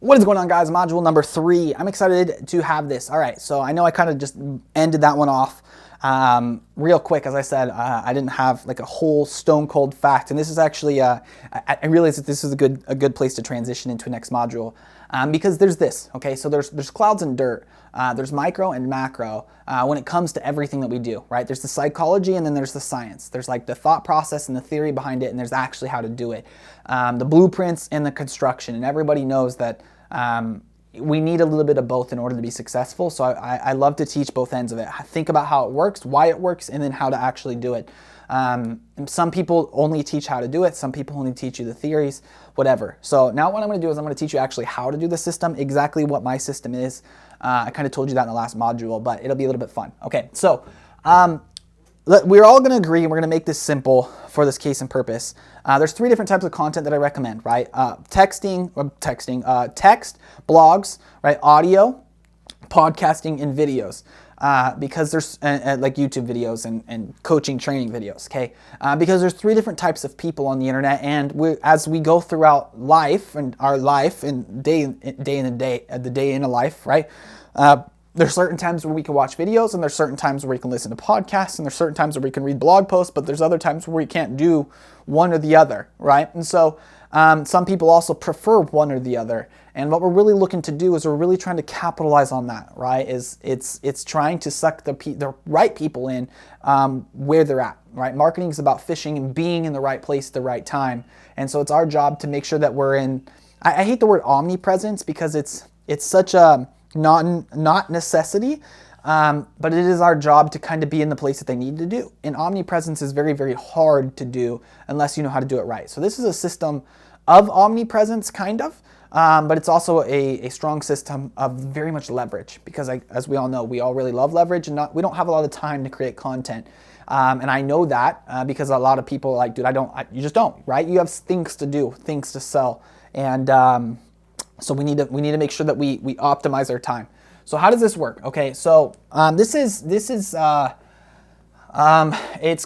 What is going on, guys? Module number 3. I'm excited to have this. All right, so I know I kind of just ended that one off real quick. As I said, I didn't have like a whole stone cold fact, and this is actually, I realized that this is a good place to transition into the next module because there's this. Okay, so there's clouds and dirt. There's micro and macro when it comes to everything that we do, right? There's the psychology and then there's the science. There's like the thought process and the theory behind it, and there's actually how to do it. The blueprints and the construction, and everybody knows that we need a little bit of both in order to be successful. So I love to teach both ends of it. Think about how it works, why it works, and then how to actually do it. Some people only teach how to do it. Some people only teach you the theories, whatever. So now what I'm going to do is I'm going to teach you actually how to do the system, exactly what my system is. I kind of told you that in the last module, but it'll be a little bit fun. Okay, so we're all going to agree, and we're going to make this simple for this case and purpose. There's 3 different types of content that I recommend, right? Text, blogs, right? Audio, podcasting, and videos. Because there's like YouTube videos and coaching training videos, okay? Because there's 3 different types of people on the internet, and as we go throughout life and our life and day in a life, right? There's certain times where we can watch videos, and there's certain times where we can listen to podcasts, and there's certain times where we can read blog posts, but there's other times where we can't do one or the other, right? And so some people also prefer one or the other. And what we're really looking to do is we're really trying to capitalize on that, right? It's trying to suck the right people in where they're at, right? Marketing is about fishing and being in the right place at the right time. And so it's our job to make sure that we're in, I hate the word omnipresence because it's such a not necessity, but it is our job to kind of be in the place that they need to do. And omnipresence is very, very hard to do unless you know how to do it right. So this is a system of omnipresence, kind of, but it's also a strong system of very much leverage because, as we all know, we all really love leverage, and we don't have a lot of time to create content. And I know that because a lot of people are like, dude, you just don't, right? You have things to do, things to sell, and so we need to make sure that we optimize our time. So how does this work? Okay, so this is it's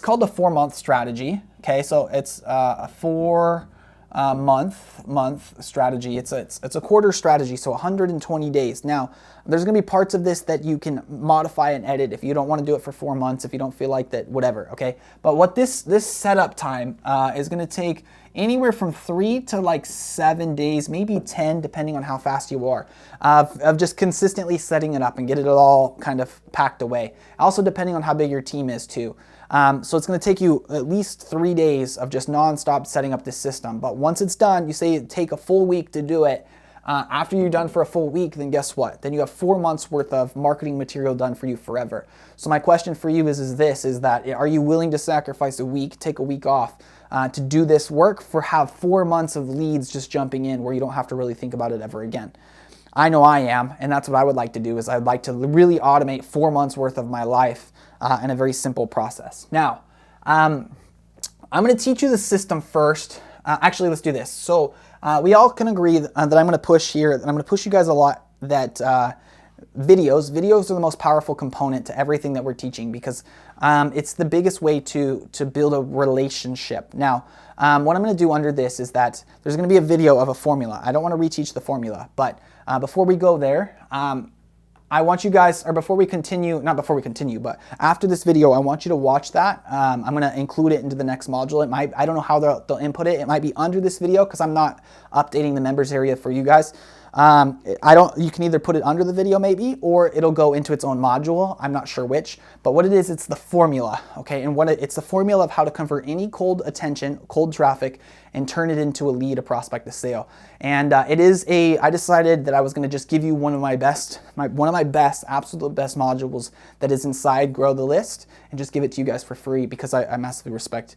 called the 4-month strategy. Okay, so it's a 4-month strategy. It's a quarter strategy, so 120 days. Now, there's going to be parts of this that you can modify and edit if you don't want to do it for 4 months, if you don't feel like that, whatever. Okay, but what this setup time is going to take anywhere from 3 to like 7 days, maybe 10, depending on how fast you are, of just consistently setting it up and get it all kind of packed away. Also, depending on how big your team is too. So it's going to take you at least 3 days of just nonstop setting up this system. But once it's done, you say take a full week to do it. After you're done for a full week, then guess what? Then you have 4 months worth of marketing material done for you forever. So my question for you is that are you willing to sacrifice a week, take a week off to do this work have 4 months of leads just jumping in where you don't have to really think about it ever again? I know I am, and that's what I would like to do. Is I'd like to really automate 4 months worth of my life in a very simple process. Now, I'm going to teach you the system first. Actually, let's do this. So we all can agree that I'm going to push here, and I'm going to push you guys a lot that videos are the most powerful component to everything that we're teaching because it's the biggest way to build a relationship. Now, what I'm going to do under this is that there's going to be a video of a formula. I don't want to reteach the formula, but before we go there, I want you guys, or before we continue, but after this video, I want you to watch that. I'm going to include it into the next module. I don't know how they'll input it. It might be under this video because I'm not updating the members area for you guys. You can either put it under the video maybe, or it'll go into its own module. I'm not sure which, but what it is, it's the formula, okay? And it's the formula of how to convert any cold attention, cold traffic, and turn it into a lead, a prospect, a sale. And I decided that I was going to just give you one of my absolute best modules that is inside Grow the List, and just give it to you guys for free because I massively respect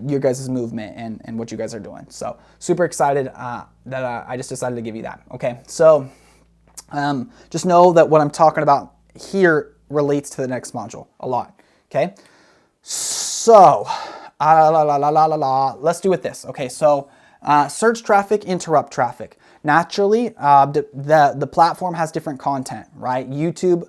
your guys' movement and what you guys are doing. So super excited that I just decided to give you that. Okay, so just know that what I'm talking about here relates to the next module a lot. Okay, so let's do it this. Okay, so search traffic, interrupt traffic. Naturally, the platform has different content, right? YouTube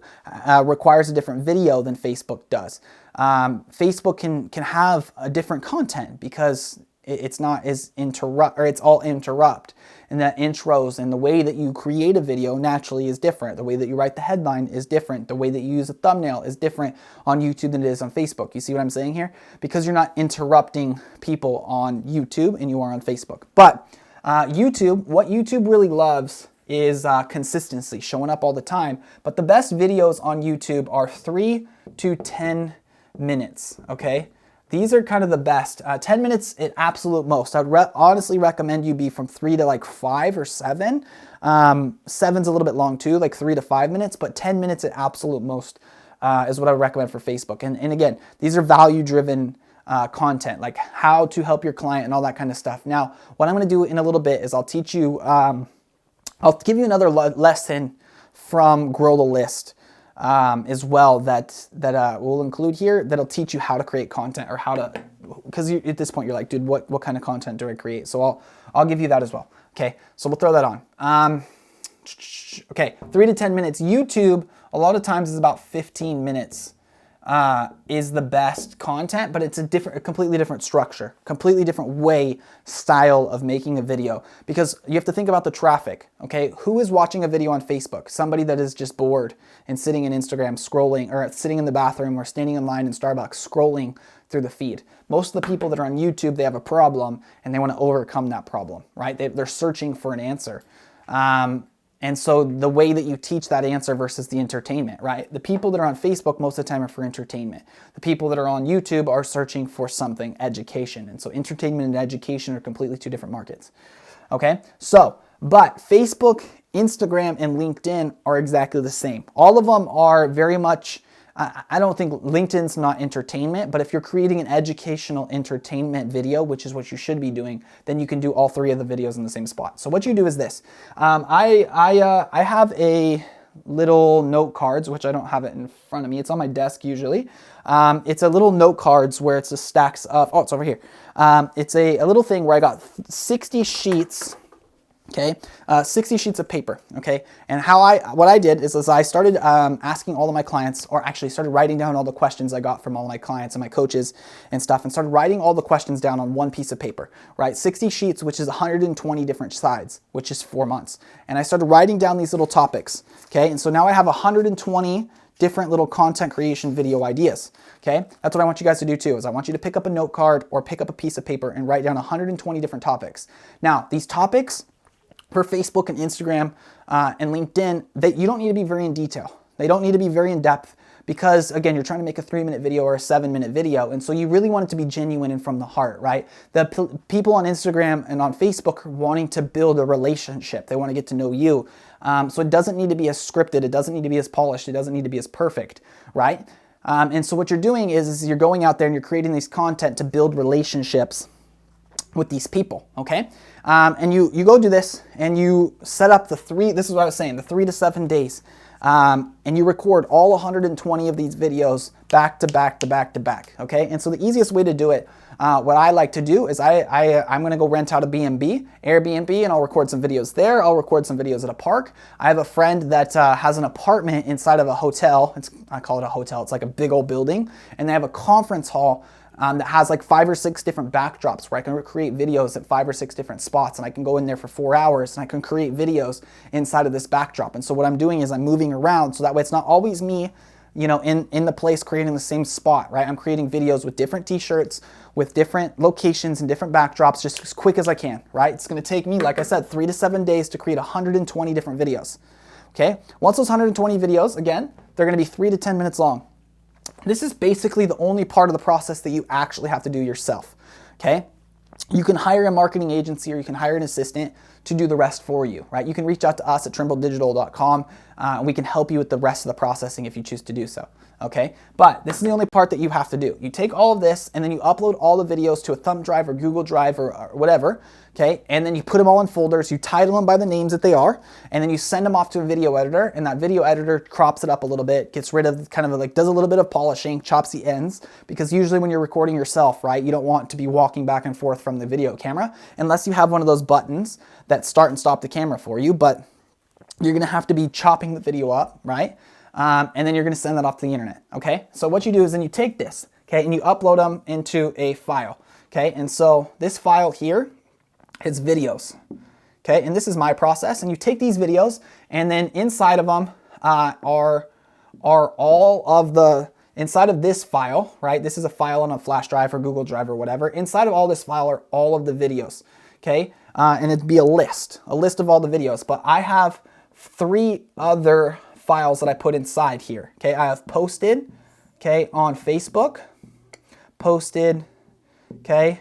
requires a different video than Facebook does. Facebook can have a different content because It's not as interrupt, or it's all interrupt. And that intros and the way that you create a video naturally is different. The way that you write the headline is different. The way that you use a thumbnail is different on YouTube than it is on Facebook. You see what I'm saying here? Because you're not interrupting people on YouTube and you are on Facebook. But YouTube, what YouTube really loves is consistency, showing up all the time. But the best videos on YouTube are 3 to 10 minutes, okay? These are kind of the best. 10 minutes at absolute most. I'd honestly recommend you be from 3 to like 5 or 7. 7's a little bit long too, like 3 to 5 minutes, but 10 minutes at absolute most is what I would recommend for Facebook. And again, these are value-driven content, like how to help your client and all that kind of stuff. Now, what I'm gonna do in a little bit is I'll teach you, I'll give you another lesson from Grow the List as well that we'll include here that'll teach you how to create content, or how to, because at this point you're like, dude, what kind of content do I create? So I'll give you that as well. Okay, so we'll throw that on. Okay, 3 to 10 minutes. YouTube, a lot of times is about 15 minutes is the best content, but it's a completely different structure, completely different style of making a video, because you have to think about the traffic, okay? Who is watching a video on Facebook? Somebody that is just bored and sitting in Instagram scrolling, or sitting in the bathroom, or standing in line in Starbucks scrolling through the feed. Most of the people that are on YouTube, they have a problem and they want to overcome that problem, right? They're searching for an answer. And so the way that you teach that answer versus the entertainment, right? The people that are on Facebook most of the time are for entertainment. The people that are on YouTube are searching for something, education. And so entertainment and education are completely two different markets, okay? So, but Facebook, Instagram, and LinkedIn are exactly the same. All of them are very much, I don't think LinkedIn's not entertainment, but if you're creating an educational entertainment video, which is what you should be doing, then you can do all 3 of the videos in the same spot. So what you do is this. I have a little note cards, which I don't have it in front of me. It's on my desk usually. It's a little note cards where it's a stacks of, oh, it's over here. It's a little thing where I got 60 sheets. Okay, 60 sheets of paper, okay? And what I did is I started asking all of my clients, or actually started writing down all the questions I got from all of my clients and my coaches and stuff, and started writing all the questions down on one piece of paper, right? 60 sheets, which is 120 different sides, which is 4 months. And I started writing down these little topics, okay? And so now I have 120 different little content creation video ideas, okay? That's what I want you guys to do too, is I want you to pick up a note card or pick up a piece of paper and write down 120 different topics. Now, these topics, for Facebook and Instagram and LinkedIn, that you don't need to be very in detail. They don't need to be very in depth, because again, you're trying to make a 3-minute video or a 7-minute video. And so you really want it to be genuine and from the heart, right? The people on Instagram and on Facebook are wanting to build a relationship. They want to get to know you. So it doesn't need to be as scripted. It doesn't need to be as polished. It doesn't need to be as perfect, right? And so what you're doing is you're going out there and you're creating these content to build relationships with these people, okay? And you go do this and you set up this is what I was saying, the 3 to 7 days. And you record all 120 of these videos back to back to back to back, okay? And so the easiest way to do it, what I like to do is I'm gonna go rent out a Airbnb, and I'll record some videos there. I'll record some videos at a park. I have a friend that has an apartment inside of a hotel. I call it a hotel. It's like a big old building, and they have a conference hall that has like 5 or 6 different backdrops where I can create videos at 5 or 6 different spots, and I can go in there for 4 hours and I can create videos inside of this backdrop. And so what I'm doing is I'm moving around, so that way it's not always me, you know, in the place creating the same spot, right? I'm creating videos with different t-shirts, with different locations and different backdrops, just as quick as I can, right? It's gonna take me, like I said, 3 to 7 days to create 120 different videos, okay? Once those 120 videos, again, they're gonna be 3 to 10 minutes long. This is basically the only part of the process that you actually have to do yourself, okay? You can hire a marketing agency, or you can hire an assistant to do the rest for you, right? You can reach out to us at TrimbleDigital.com. And we can help you with the rest of the processing if you choose to do so, okay? But this is the only part that you have to do. You take all of this and then you upload all the videos to a thumb drive or Google Drive or whatever, okay? And then you put them all in folders, you title them by the names that they are, and then you send them off to a video editor, and that video editor crops it up a little bit, gets rid of kind of like, does a little bit of polishing, chops the ends, because usually when you're recording yourself, right, you don't want to be walking back and forth from the video camera unless you have one of those buttons that start and stop the camera for you, but you're gonna have to be chopping the video up, right? And then you're gonna send that off to the internet, okay? So what you do is then you take this, okay, and you upload them into a file, okay? And so this file here is videos, okay? And this is my process, and you take these videos, and then inside of them are all of the, inside of this file, right? This is a file on a flash drive or Google Drive or whatever. Inside of all this file are all of the videos, okay? And it'd be a list of all the videos. But I have 3 other files that I put inside here, okay? I have posted, okay, on Facebook, posted, okay,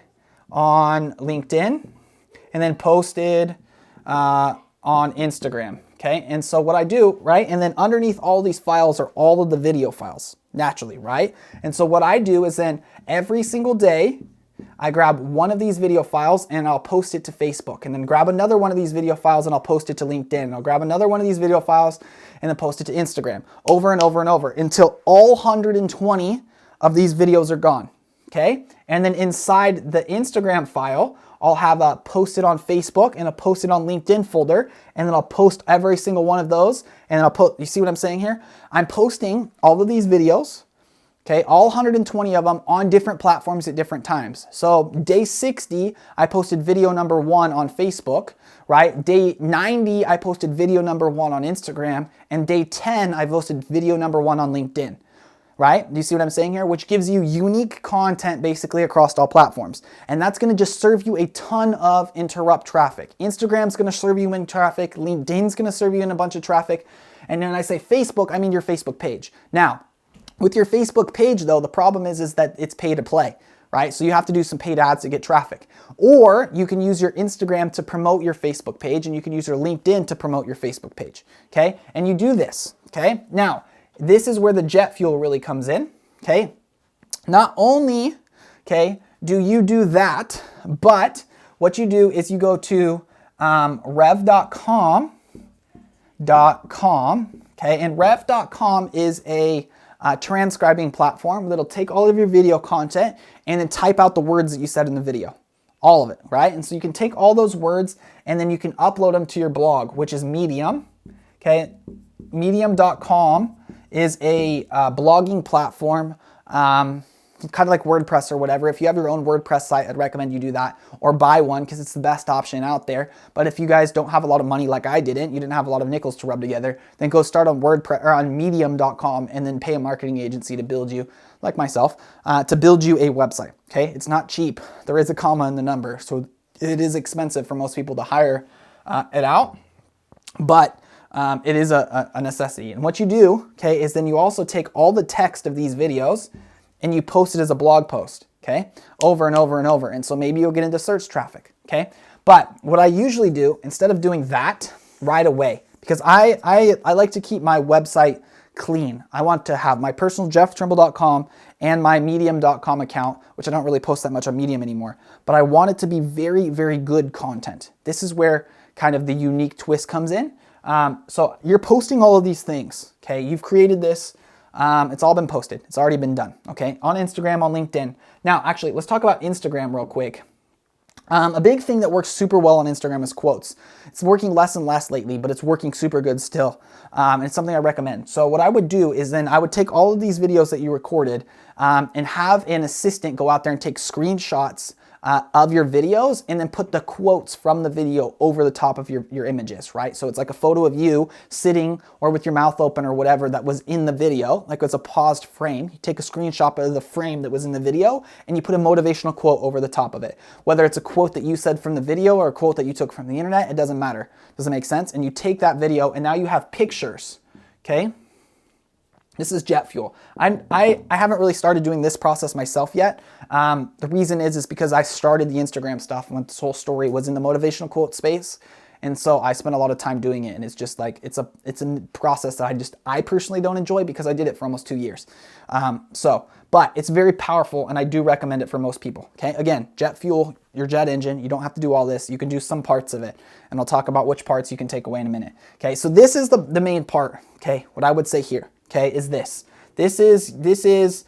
on LinkedIn, and then posted on Instagram, okay? And so what I do, right, and then underneath all these files are all of the video files, naturally, right? And so what I do is then every single day, I grab one of these video files and I'll post it to Facebook, and then grab another one of these video files and I'll post it to LinkedIn, and I'll grab another one of these video files and then post it to Instagram, over and over and over until all 120 of these videos are gone, okay? And then inside the Instagram file, I'll have a posted on Facebook and a posted on LinkedIn folder, and then I'll post every single one of those, and then I'll put, you see what I'm saying here? I'm posting all of these videos, okay, all 120 of them on different platforms at different times. So day 60, I posted video number 1 on Facebook, right? Day 90, I posted video number 1 on Instagram, and day 10, I posted video number 1 on LinkedIn. Right? Do you see what I'm saying here? Which gives you unique content basically across all platforms. And that's going to just serve you a ton of interrupt traffic. Instagram's going to serve you in traffic. LinkedIn's going to serve you in a bunch of traffic. And then I say Facebook, I mean your Facebook page. Now, with your Facebook page though, the problem is that it's pay to play, right? So you have to do some paid ads to get traffic. Or you can use your Instagram to promote your Facebook page, and you can use your LinkedIn to promote your Facebook page, okay? And you do this, okay? Now, this is where the jet fuel really comes in, okay? Not only, okay, do you do that, but what you do is you go to rev.com, okay? And rev.com is a transcribing platform that'll take all of your video content and then type out the words that you said in the video. All of it, right? And so you can take all those words and then you can upload them to your blog, which is Medium, okay? Medium.com is a blogging platform, kind of like WordPress or whatever. If you have your own WordPress site, I'd recommend you do that, or buy one because it's the best option out there. But if you guys don't have a lot of money like I didn't, you didn't have a lot of nickels to rub together, then go start on WordPress or on Medium.com and then pay a marketing agency to build you, like myself, to build you a website. Okay, it's not cheap. There is a comma in the number, so it is expensive for most people to hire it out, but it is a necessity. And what you do, okay, is then you also take all the text of these videos and you post it as a blog post, okay, over and over and over. And so maybe you'll get into search traffic, okay? But what I usually do, instead of doing that right away, because I like to keep my website clean. I want to have my personal jefftrimble.com and my medium.com account, which I don't really post that much on Medium anymore, but I want it to be very, very good content. This is where kind of the unique twist comes in. So you're posting all of these things, okay? You've created this. It's all been posted. It's already been done, okay? On Instagram, on LinkedIn. Now, actually, let's talk about Instagram real quick. A big thing that works super well on Instagram is quotes. It's working less and less lately, but it's working super good still. And it's something I recommend. So what I would do is then I would take all of these videos that you recorded and have an assistant go out there and take screenshots of your videos and then put the quotes from the video over the top of your images, right? So it's like a photo of you sitting or with your mouth open or whatever that was in the video, like it's a paused frame. You take a screenshot of the frame that was in the video and you put a motivational quote over the top of it. Whether it's a quote that you said from the video or a quote that you took from the internet, it doesn't matter. Does it make sense? And you take that video and now you have pictures, okay? This is jet fuel. I haven't really started doing this process myself yet. The reason is because I started the Instagram stuff when this whole story was in the motivational quote space. And so I spent a lot of time doing it, and it's just like, it's a process that I personally don't enjoy because I did it for almost 2 years. But it's very powerful and I do recommend it for most people. Okay, again, jet fuel, your jet engine, you don't have to do all this. You can do some parts of it, and I'll talk about which parts you can take away in a minute. Okay, so this is the main part. Okay, what I would say here, okay, is this. This is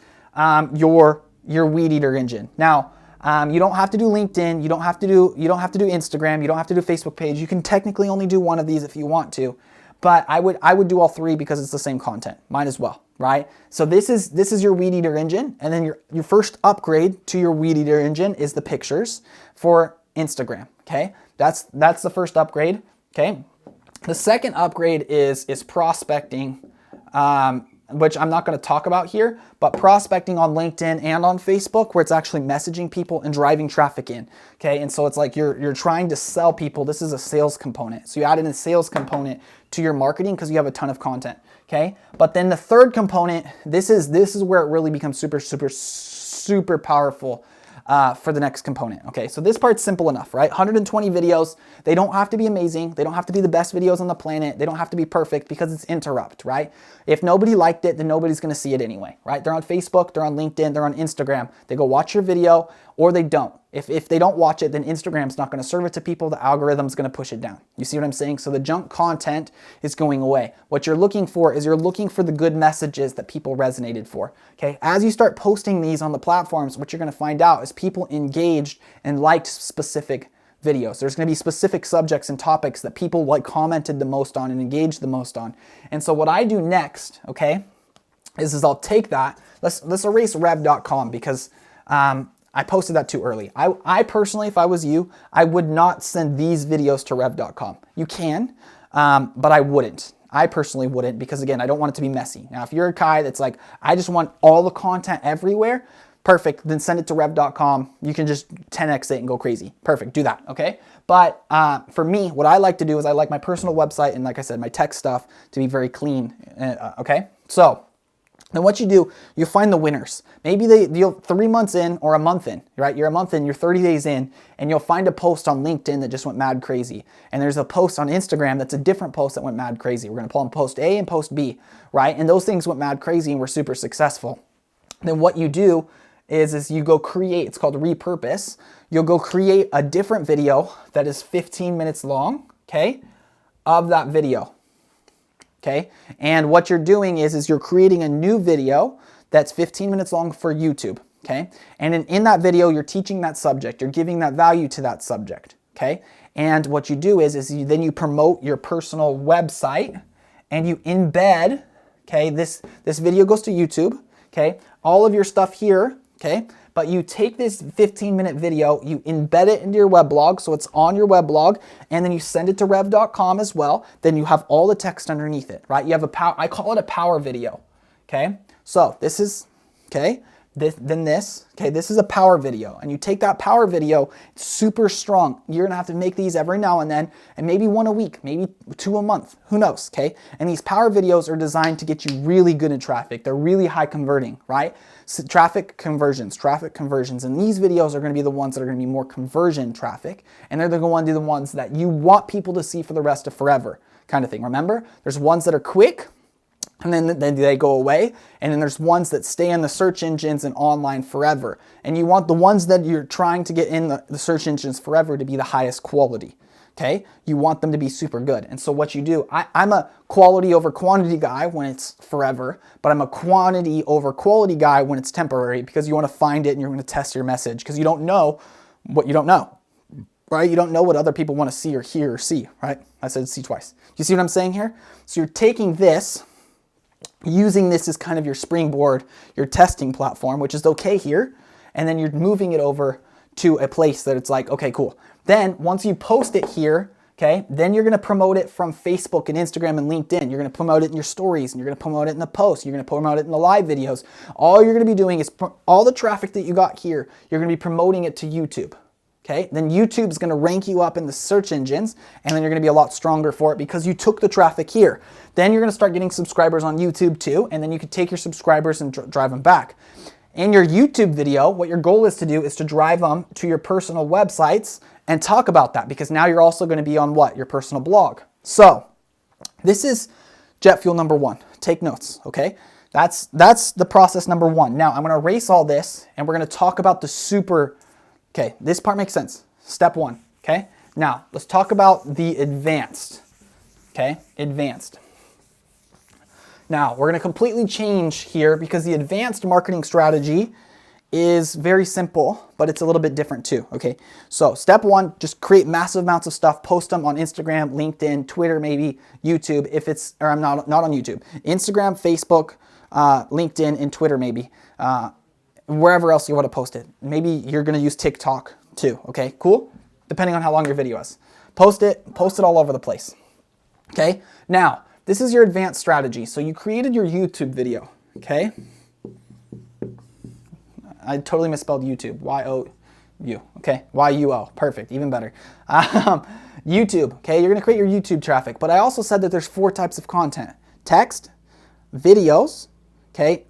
your weed eater engine. Now, you don't have to do LinkedIn, you don't have to do Instagram, you don't have to do Facebook page. You can technically only do one of these if you want to. but I would do all three because it's the same content. Might as well, right? So this is your Weed Eater engine, and then your first upgrade to your Weed Eater engine is the pictures for Instagram. Okay, that's the first upgrade. Okay, the second upgrade is prospecting, which I'm not going to talk about here, but prospecting on LinkedIn and on Facebook, where it's actually messaging people and driving traffic in. Okay, and so it's like you're trying to sell people. This is a sales component. So you add in a sales component to your marketing because you have a ton of content. Okay, but then the third component, this is where it really becomes super powerful. For the next component. Okay, so this part's simple enough, right? 120 videos. They don't have to be amazing. They don't have to be the best videos on the planet. They don't have to be perfect because it's interrupt, right? If nobody liked it, then nobody's going to see it anyway, right? They're on Facebook, they're on LinkedIn, they're on Instagram. They go watch your video or they don't. If they don't watch it, then Instagram's not going to serve it to people. The algorithm's going to push it down. You see what I'm saying? So the junk content is going away. What you're looking for is you're looking for the good messages that people resonated for. Okay. As you start posting these on the platforms, what you're going to find out is people engaged and liked specific videos. There's going to be specific subjects and topics that people commented the most on and engaged the most on. And so what I do next, okay, is I'll take that. Let's erase rev.com because I posted that too early. I personally, if I was you, I would not send these videos to rev.com. You can, but I wouldn't. I personally wouldn't because, again, I don't want it to be messy. Now, if you're a guy that's like, I just want all the content everywhere, perfect, then send it to rev.com. You can just 10x it and go crazy. Perfect, do that, okay? But for me, what I like to do is I like my personal website and, like I said, my tech stuff to be very clean, okay? So then what you do, you find the winners. Maybe you'll 3 months in or a month in, right? You're a month in, you're 30 days in, and you'll find a post on LinkedIn that just went mad crazy. And there's a post on Instagram that's a different post that went mad crazy. We're gonna pull on post A and post B, right? And those things went mad crazy and were super successful. Then what you do is you go create, it's called repurpose. You'll go create a different video that is 15 minutes long, okay, of that video. Okay, and what you're doing is you're creating a new video that's 15 minutes long for YouTube, okay? And in that video, you're teaching that subject, you're giving that value to that subject, okay? And what you do is then you promote your personal website and you embed, okay, this video goes to YouTube, okay? All of your stuff here, okay? But you take this 15-minute video, you embed it into your weblog, so it's on your weblog, and then you send it to rev.com as well. Then you have all the text underneath it, right? You have I call it a power video, okay? So this is, okay, this is a power video. And you take that power video, it's super strong. You're gonna have to make these every now and then, and maybe one a week, maybe 2 a month, who knows, okay? And these power videos are designed to get you really good in traffic. They're really high converting, right? So traffic conversions. And these videos are gonna be the ones that are gonna be more conversion traffic, and they're gonna be the ones that you want people to see for the rest of forever, kind of thing. Remember, there's ones that are quick, and then they go away, and then there's ones that stay in the search engines and online forever. And you want the ones that you're trying to get in the search engines forever to be the highest quality, okay? You want them to be super good. And so what you do, I'm a quality over quantity guy when it's forever, but I'm a quantity over quality guy when it's temporary, because you want to find it and you're going to test your message because you don't know what you don't know, right? You don't know what other people want to see or hear or see, right? I said see twice. Do you see what I'm saying here? So you're taking this, using this as kind of your springboard, your testing platform, which is okay here, and then you're moving it over to a place that it's like, okay, cool. Then once you post it here, okay, then you're gonna promote it from Facebook and Instagram and LinkedIn. You're gonna promote it in your stories, and you're gonna promote it in the posts. You're gonna promote it in the live videos. All you're gonna be doing is all the traffic that you got here, you're gonna be promoting it to YouTube. Okay, then YouTube's gonna rank you up in the search engines, and then you're gonna be a lot stronger for it because you took the traffic here. Then you're gonna start getting subscribers on YouTube too, and then you can take your subscribers and drive them back. In your YouTube video, what your goal is to do is to drive them to your personal websites and talk about that, because now you're also gonna be on what? Your personal blog. So this is jet fuel number 1. Take notes, okay? That's the process number 1. Now I'm gonna erase all this, and we're gonna talk about the super. Okay, this part makes sense. Step 1, okay? Now, let's talk about the advanced, okay? Advanced. Now, we're gonna completely change here because the advanced marketing strategy is very simple, but it's a little bit different too, okay? So step one, just create massive amounts of stuff, post them on Instagram, LinkedIn, Twitter, maybe YouTube, if it's, or I'm not on YouTube, Instagram, Facebook, LinkedIn, and Twitter maybe, wherever else you want to post it. Maybe you're gonna use TikTok too, okay, cool? Depending on how long your video is. Post it all over the place, okay? Now, this is your advanced strategy. So you created your YouTube video, okay? I totally misspelled YouTube, Y-O-U, okay? Y-U-O, perfect, even better. YouTube, okay, you're gonna create your YouTube traffic, but I also said that there's 4 types of content: text, videos, okay,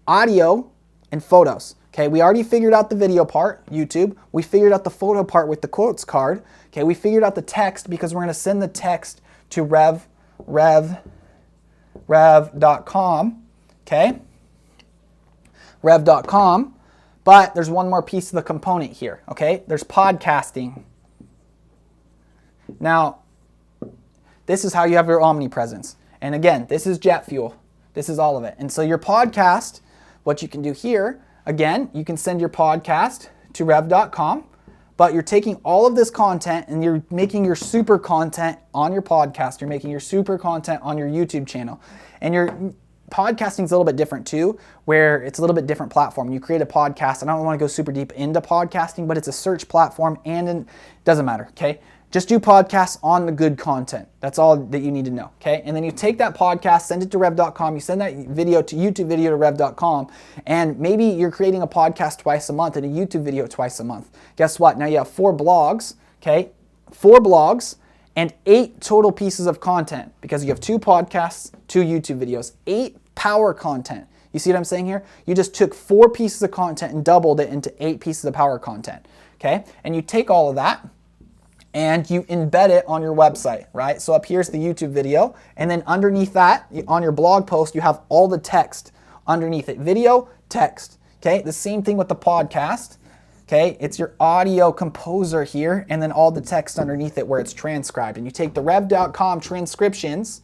audio, and photos. Okay, we already figured out the video part, YouTube. We figured out the photo part with the quotes card. Okay, we figured out the text because we're gonna send the text to rev.com, okay? Rev.com. But there's one more piece of the component here, okay? There's podcasting. Now, this is how you have your omnipresence. And again, this is jet fuel. This is all of it. And so your podcast, what you can do here, again, you can send your podcast to rev.com, but you're taking all of this content and you're making your super content on your podcast. You're making your super content on your YouTube channel. And your podcasting is a little bit different too, where it's a little bit different platform. You create a podcast, and I don't want to go super deep into podcasting, but it's a search platform, and it doesn't matter, okay? Just do podcasts on the good content. That's all that you need to know, okay? And then you take that podcast, send it to rev.com, you send that video to YouTube video to rev.com, and maybe you're creating a podcast twice a month and a YouTube video twice a month. Guess what? Now you have 4 blogs, okay? 4 blogs and 8 total pieces of content, because you have 2 podcasts, 2 YouTube videos, 8 power content. You see what I'm saying here? You just took 4 pieces of content and doubled it into 8 pieces of power content, okay? And you take all of that and you embed it on your website, right? So up here's the YouTube video, and then underneath that, on your blog post, you have all the text underneath it. Video, text, okay? The same thing with the podcast, okay? It's your audio composer here, and then all the text underneath it where it's transcribed. And you take the rev.com transcriptions,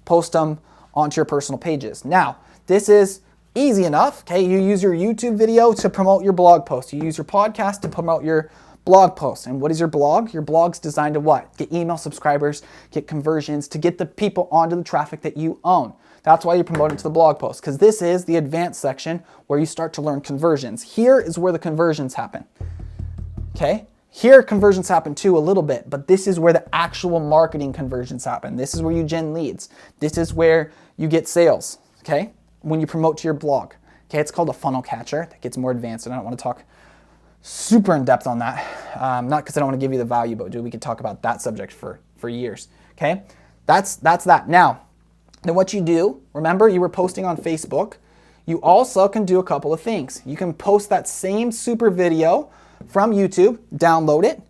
post them onto your personal pages. Now, this is easy enough, okay? You use your YouTube video to promote your blog post. You use your podcast to promote your blog post. And what is your blog? Your blog's designed to what? Get email subscribers, get conversions, to get the people onto the traffic that you own. That's why you promote it to the blog post, because this is the advanced section where you start to learn conversions. Here is where the conversions happen, okay? Here conversions happen too a little bit, but this is where the actual marketing conversions happen. This is where you gen leads. This is where you get sales, okay? When you promote to your blog, okay? It's called a funnel catcher. That gets more advanced, and I don't want to talk super in depth on that. Not because I don't want to give you the value, but dude, we could talk about that subject for years, okay? That's that. Now, then what you do, remember you were posting on Facebook. You also can do a couple of things. You can post that same super video from YouTube, download it,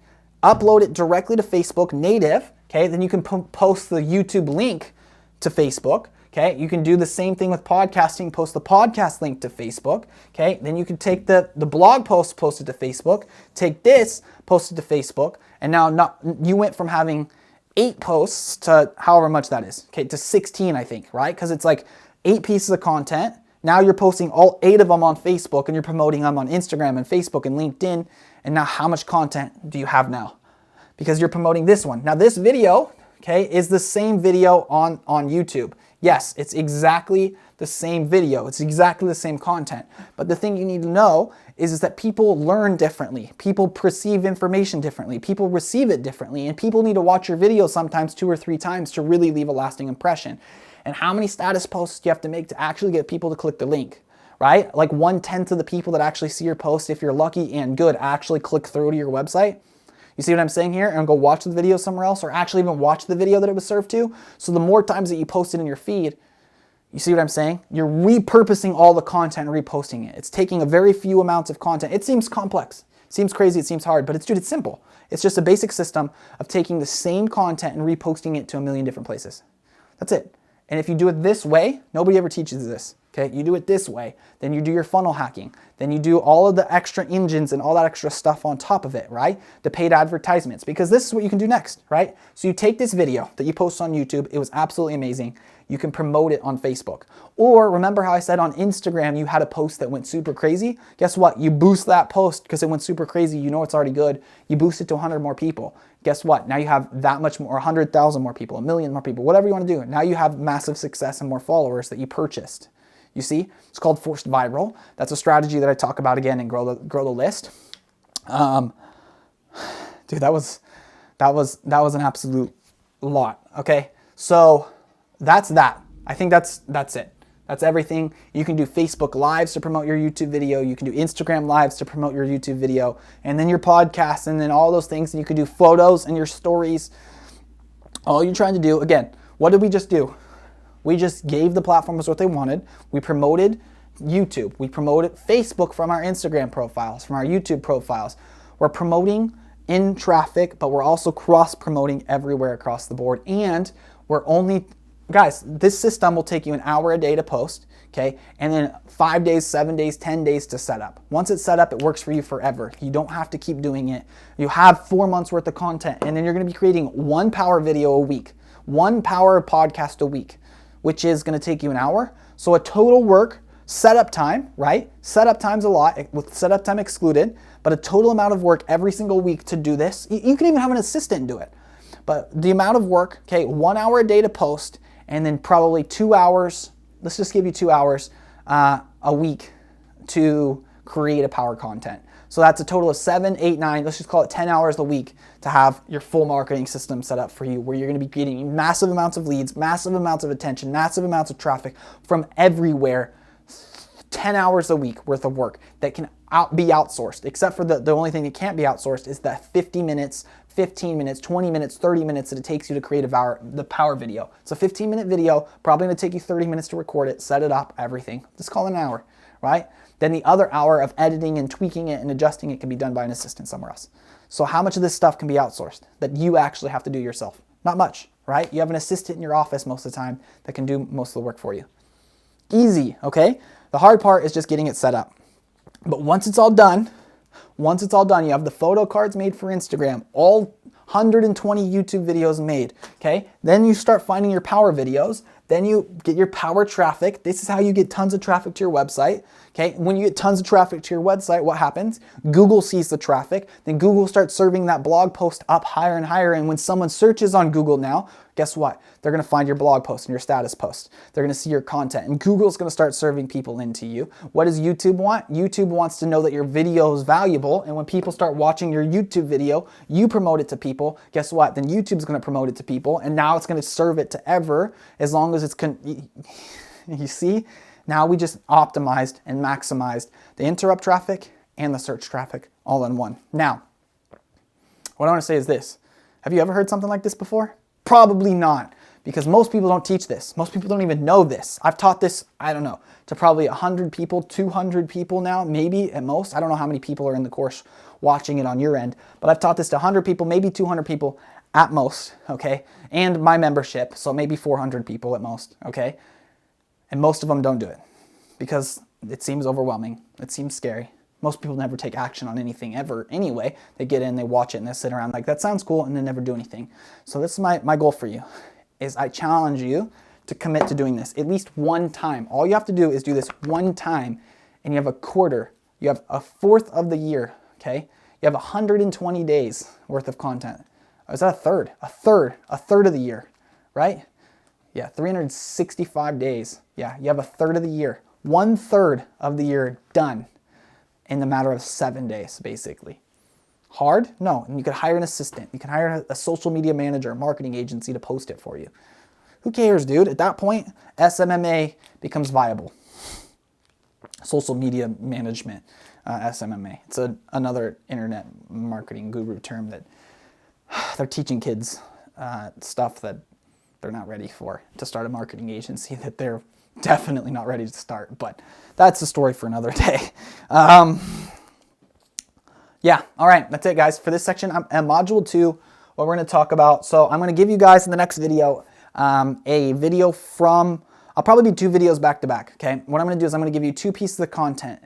upload it directly to Facebook native, okay? Then you can post the YouTube link to Facebook, okay? You can do the same thing with podcasting, post the podcast link to Facebook, okay? Then you can take the blog post, post it to Facebook, take this, post it to Facebook, and now you went from having 8 posts to however much that is, okay, to 16, I think, right? Because it's like 8 pieces of content. Now you're posting all 8 of them on Facebook, and you're promoting them on Instagram and Facebook and LinkedIn. And now how much content do you have now? Because you're promoting this one. Now this video, okay, is the same video on YouTube. Yes, it's exactly the same video. It's exactly the same content. But the thing you need to know is that people learn differently. People perceive information differently. People receive it differently. And people need to watch your video sometimes 2 or 3 times to really leave a lasting impression. And how many status posts do you have to make to actually get people to click the link, right? Like 1/10 of the people that actually see your post, if you're lucky and good, actually click through to your website. You see what I'm saying here? And go watch the video somewhere else, or actually even watch the video that it was served to. So the more times that you post it in your feed, you see what I'm saying? You're repurposing all the content and reposting it. It's taking a very few amounts of content. It seems complex, it seems crazy, it seems hard, but it's simple. It's just a basic system of taking the same content and reposting it to a million different places. That's it. And if you do it this way, nobody ever teaches this. Okay, you do it this way, then you do your funnel hacking, then you do all of the extra engines and all that extra stuff on top of it, right? The paid advertisements, because this is what you can do next, right? So you take this video that you post on YouTube, it was absolutely amazing. You can promote it on Facebook. Or remember how I said on Instagram you had a post that went super crazy? Guess what? You boost that post because it went super crazy. You know it's already good. You boost it to 100 more people. Guess what? Now you have that much more, 100,000 more people, 1 million more people, whatever you want to do. Now you have massive success and more followers that you purchased. You see, it's called forced viral. That's a strategy that I talk about again in Grow the List. Dude, that was an absolute lot. Okay, so that's that. I think that's it. That's everything. You can do Facebook Lives to promote your YouTube video. You can do Instagram Lives to promote your YouTube video, and then your podcast, and then all those things. And you can do photos and your stories. All you're trying to do, again, what did we just do? We just gave the platforms what they wanted. We promoted YouTube. We promoted Facebook from our Instagram profiles, from our YouTube profiles. We're promoting in traffic, but we're also cross-promoting everywhere across the board. And we're only, guys, this system will take you an hour a day to post, okay? And then 5 days, 7 days, 10 days to set up. Once it's set up, it works for you forever. You don't have to keep doing it. You have 4 months worth of content, and then you're gonna be creating 1 power video a week, 1 power podcast a week, which is gonna take you an hour. So a total work, setup time, right? Setup time's a lot, with setup time excluded, but a total amount of work every single week to do this. You can even have an assistant do it. But the amount of work, okay, 1 hour a day to post, and then probably 2 hours, let's just give you 2 hours a week to create a power content. So that's a total of 7, 8, 9, let's just call it 10 hours a week to have your full marketing system set up for you, where you're gonna be getting massive amounts of leads, massive amounts of attention, massive amounts of traffic from everywhere. 10 hours a week worth of work that can be outsourced, except for the only thing that can't be outsourced is that 50 minutes, 15 minutes, 20 minutes, 30 minutes that it takes you to create the power video. It's a 15-minute video, probably gonna take you 30 minutes to record it, set it up, everything. Just call it an hour, right? Then the other hour of editing and tweaking it and adjusting it can be done by an assistant somewhere else. So how much of this stuff can be outsourced that you actually have to do yourself? Not much, right? You have an assistant in your office most of the time that can do most of the work for you. Easy, okay? The hard part is just getting it set up. But once it's all done, you have the photo cards made for Instagram, all 120 YouTube videos made, okay? Then you start finding your power videos. Then you get your power traffic. This is how you get tons of traffic to your website, okay? When you get tons of traffic to your website, what happens? Google sees the traffic. Then Google starts serving that blog post up higher and higher. And when someone searches on Google now, guess what? They're gonna find your blog post and your status post. They're gonna see your content, and Google's gonna start serving people into you. What does YouTube want? YouTube wants to know that your video is valuable, and when people start watching your YouTube video, you promote it to people. Guess what? Then YouTube's gonna promote it to people, and now it's gonna serve it to ever, as long as it's, you see? Now we just optimized and maximized the interrupt traffic and the search traffic all in one. Now, what I wanna say is this. Have you ever heard something like this before? Probably not, because most people don't teach this. Most people don't even know this. I've taught this, I don't know, to probably 100 people, 200 people now, maybe at most. I don't know how many people are in the course watching it on your end, but I've taught this to 100 people, maybe 200 people at most, okay? And my membership, so maybe 400 people at most, okay? And most of them don't do it because it seems overwhelming. It seems scary. Most people never take action on anything ever anyway. They get in, they watch it, and they sit around like, that sounds cool, and they never do anything. So this is my goal for you, is I challenge you to commit to doing this at least one time. All you have to do is do this one time, and you have a quarter. You have a fourth of the year, okay? You have 120 days worth of content. Or is that a third? A third of the year, right? Yeah, 365 days. Yeah, you have a third of the year. 1/3 of the year done in the matter of 7 days, basically. Hard? No. And you could hire an assistant. You can hire a social media manager, a marketing agency to post it for you. Who cares, dude? At that point, SMMA becomes viable. Social media management, SMMA. It's another internet marketing guru term that they're teaching kids stuff that they're not ready for, to start a marketing agency that they're definitely not ready to start, but that's a story for another day. Yeah, all right, that's it, guys. For this section, module 2, what we're going to talk about. So I'm going to give you guys in the next video a video from, I'll probably be 2 videos back to back, okay? What I'm gonna do is I'm gonna give you 2 pieces of content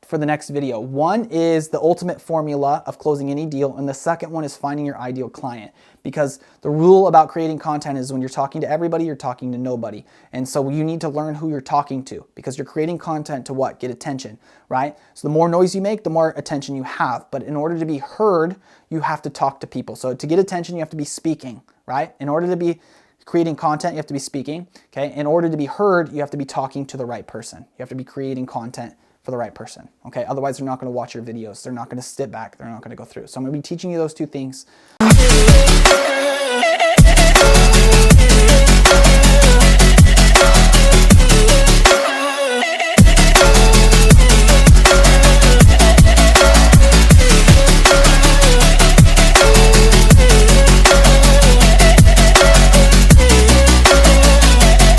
for the next video. One is the ultimate formula of closing any deal, and the second one is finding your ideal client. Because the rule about creating content is when you're talking to everybody, you're talking to nobody. And so you need to learn who you're talking to, because you're creating content to what? Get attention, right? So the more noise you make, the more attention you have. But in order to be heard, you have to talk to people. So to get attention, you have to be speaking, right? In order to be creating content, you have to be speaking, okay? In order to be heard, you have to be talking to the right person. You have to be creating content for the right person, okay? Otherwise, they're not gonna watch your videos. They're not gonna sit back. They're not gonna go through. So I'm gonna be teaching you those 2 things.